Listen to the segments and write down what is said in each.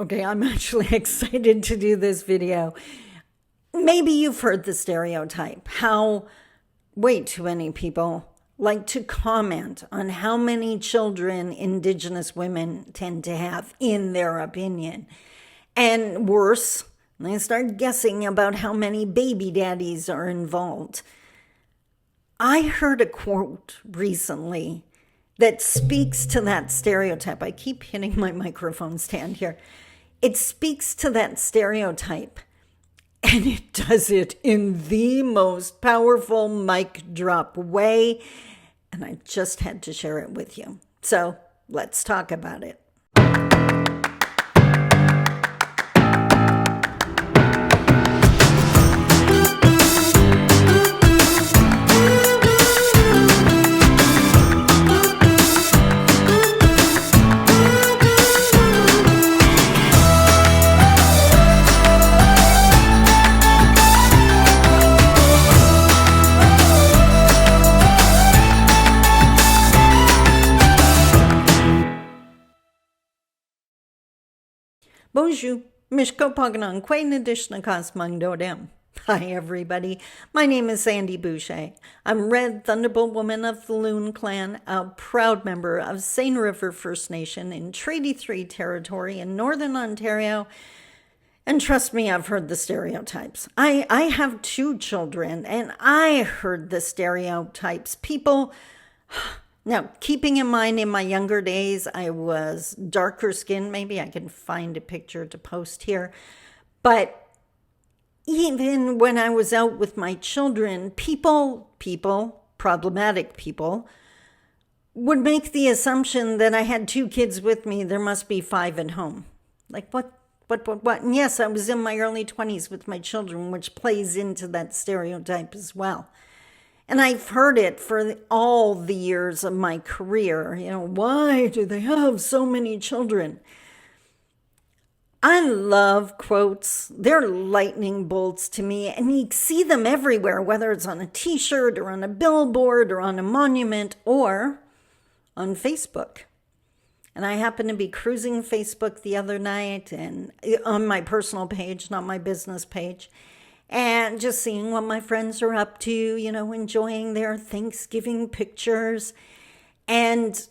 Okay, I'm actually excited to do this video. Maybe you've heard the stereotype, how way too many people like to comment on how many children Indigenous women tend to have, in their opinion. And worse, they start guessing about how many baby daddies are involved. I heard a quote recently that speaks to that stereotype. I keep hitting my microphone stand here. It speaks to that stereotype, and it does it in the most powerful mic drop way, and I just had to share it with you. So let's talk about it. Bonjour, Mishko Paganon, Quainadishna Cosmondodem. Hi, everybody. My name is Sandi Boucher. I'm Red Thunderbolt Woman of the Loon Clan, a proud member of Seine River First Nation in Treaty 3 territory in Northern Ontario. And trust me, I've heard the stereotypes. I have 2 children, and I heard the stereotypes. People... Now, keeping in mind in my younger days, I was darker skinned. Maybe I can find a picture to post here. But even when I was out with my children, people, problematic people, would make the assumption that I had 2 kids with me. There must be 5 at home. Like, what? And yes, I was in my early 20s with my children, which plays into that stereotype as well. And I've heard it for all the years of my career. You know, why do they have so many children? I love quotes. They're lightning bolts to me. And you see them everywhere, whether it's on a t-shirt or on a billboard or on a monument or on Facebook. And I happened to be cruising Facebook the other night and on my personal page, not my business page. And just seeing what my friends are up to, you know, enjoying their Thanksgiving pictures. And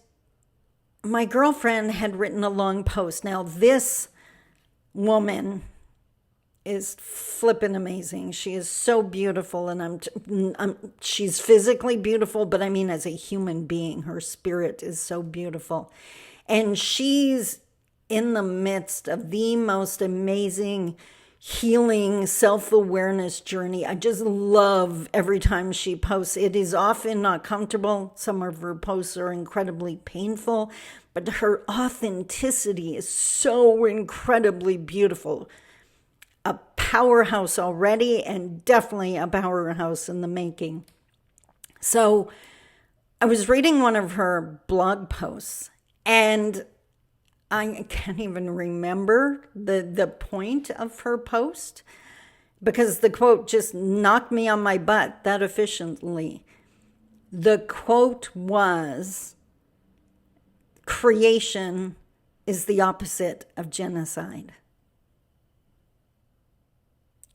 my girlfriend had written a long post. Now, this woman is flippin' amazing. She is so beautiful, and she's physically beautiful, but I mean as a human being, her spirit is so beautiful. And she's in the midst of the most amazing healing self-awareness journey. I just love every time she posts. It is often not comfortable. Some of her posts are incredibly painful, but her authenticity is so incredibly beautiful. A powerhouse already, and definitely a powerhouse in the making. So I was reading one of her blog posts, and I can't even remember the point of her post because the quote just knocked me on my butt that efficiently. The quote was, "Creation is the opposite of genocide."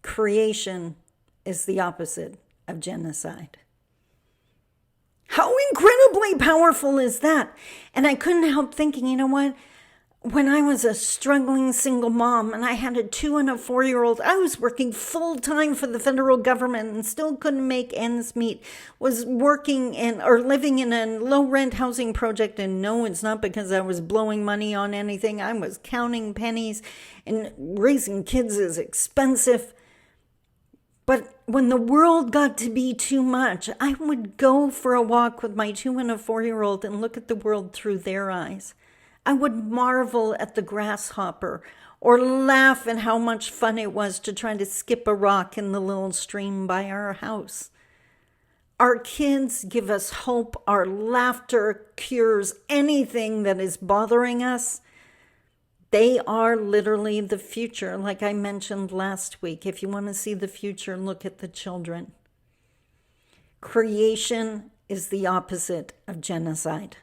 Creation is the opposite of genocide. How incredibly powerful is that? And I couldn't help thinking, you know what? When I was a struggling single mom and I had a 2 and a 4-year-old, I was working full time for the federal government and still couldn't make ends meet, was working in or living in a low rent housing project. And no, it's not because I was blowing money on anything. I was counting pennies, and raising kids is expensive. But when the world got to be too much, I would go for a walk with my 2 and a 4-year-old and look at the world through their eyes. I would marvel at the grasshopper or laugh at how much fun it was to try to skip a rock in the little stream by our house. Our kids give us hope. Our laughter cures anything that is bothering us. They are literally the future, like I mentioned last week. If you want to see the future, look at the children. Creation is the opposite of genocide.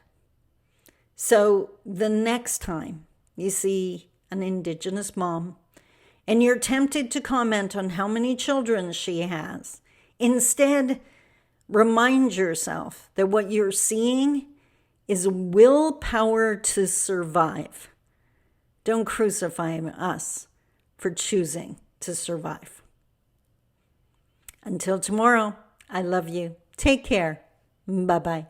So the next time you see an Indigenous mom, and you're tempted to comment on how many children she has, instead, remind yourself that what you're seeing is willpower to survive. Don't crucify us for choosing to survive. Until tomorrow, I love you. Take care. Bye-bye.